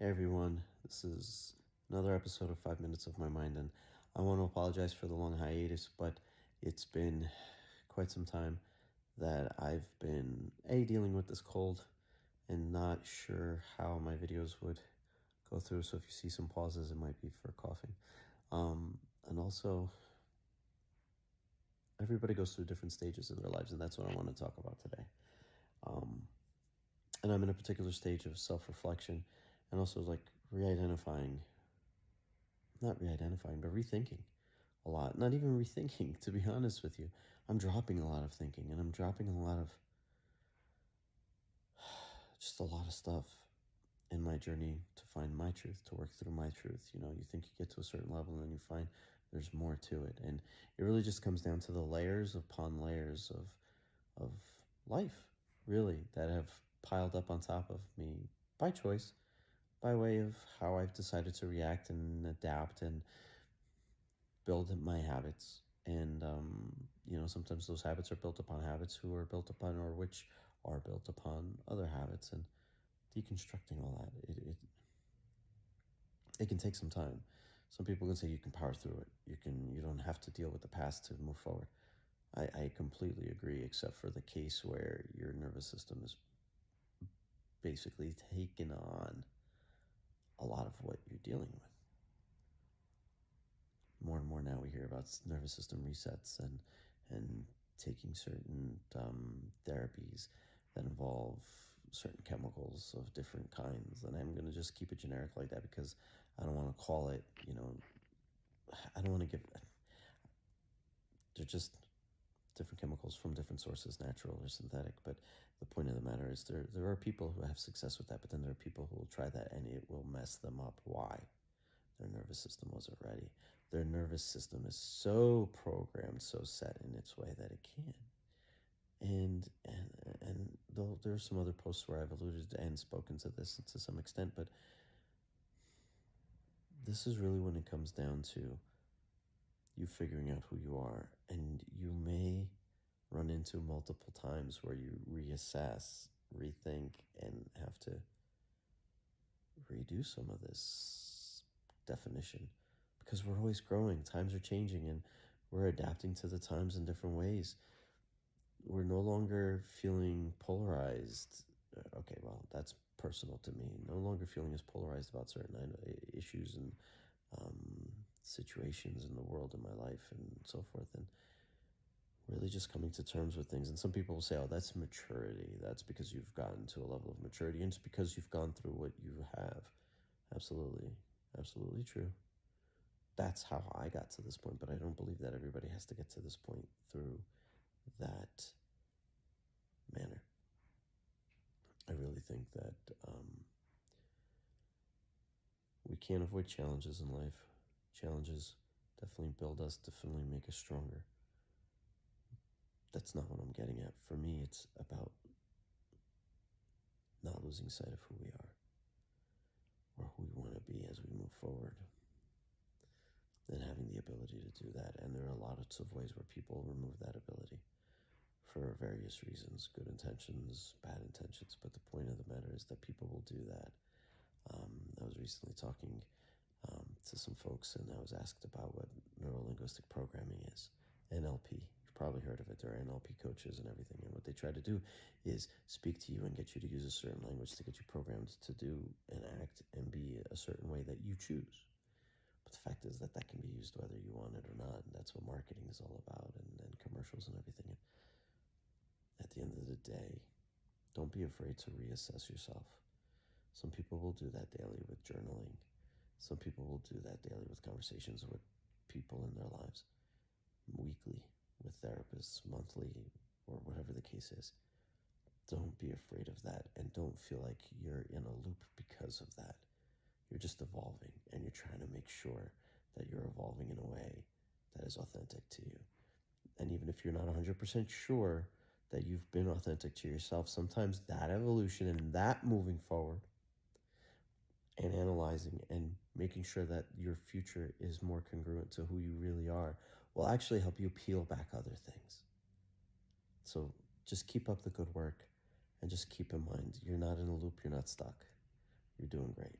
Hey everyone, this is another episode of 5 Minutes of My Mind, and I want to apologize for the long hiatus, but it's been quite some time that I've been dealing with this cold and not sure how my videos would go through. So if you see some pauses, it might be for coughing. And also, everybody goes through different stages in their lives, and that's what I want to talk about today. And I'm in a particular stage of self-reflection and also like re-identifying, not re-identifying, but rethinking a lot. Not even rethinking, to be honest with you. I'm dropping a lot of thinking, and I'm dropping just a lot of stuff in my journey to find my truth, to work through my truth. You know, you think you get to a certain level and then you find there's more to it. And it really just comes down to the layers upon layers of life, really, that have piled up on top of me by choice, by way of how I've decided to react and adapt and build my habits. And, sometimes those habits are built upon habits who are built upon, or which are built upon other habits. And deconstructing all that, it can take some time. Some people can say you can power through it. You don't have to deal with the past to move forward. I completely agree, except for the case where your nervous system is basically taking on a lot of what you're dealing with. More and more now we hear about nervous system resets and taking certain therapies that involve certain chemicals of different kinds. And I'm going to just keep it generic like that because I don't want to call it, I don't want to give, they're just different chemicals from different sources, natural or synthetic. But the point of the matter is there are people who have success with that, but then there are people who will try that and it will mess them up. Why? Their nervous system wasn't ready. Their nervous system is so programmed, so set in its way that it can. And though there are some other posts where I've alluded and spoken to this to some extent, but this is really when it comes down to you figuring out who you are. And you may run into multiple times where you reassess, rethink, and have to redo some of this definition because we're always growing. Times are changing and we're adapting to the times in different ways. We're no longer feeling polarized. Okay, well, that's personal to me. No longer feeling as polarized about certain issues and situations in the world, in my life, and so forth. And really just coming to terms with things. And some people will say, oh, that's maturity. That's because you've gotten to a level of maturity. And it's because you've gone through what you have. Absolutely. Absolutely true. That's how I got to this point. But I don't believe that everybody has to get to this point through that manner. I really think that we can't avoid challenges in life. Challenges definitely build us, definitely make us stronger. That's not what I'm getting at. For me, it's about not losing sight of who we are or who we want to be as we move forward, and having the ability to do that. And there are lots of ways where people remove that ability for various reasons, good intentions, bad intentions. But the point of the matter is that people will do that. I was recently talking to some folks, and I was asked about what neuro-linguistic programming is, NLP. You've probably heard of it. There are NLP coaches and everything, and what they try to do is speak to you and get you to use a certain language to get you programmed to do and act and be a certain way that you choose. But the fact is that that can be used whether you want it or not, and that's what marketing is all about, and commercials and everything. And at the end of the day, don't be afraid to reassess yourself. Some people will do that daily with journaling. Some people will do that daily with conversations with people in their lives, weekly with therapists, monthly, or whatever the case is. Don't be afraid of that, and don't feel like you're in a loop because of that. You're just evolving, and you're trying to make sure that you're evolving in a way that is authentic to you. And even if you're not 100% sure that you've been authentic to yourself, sometimes that evolution and that moving forward and analyzing and making sure that your future is more congruent to who you really are will actually help you peel back other things. So just keep up the good work and just keep in mind, you're not in a loop, you're not stuck. You're doing great.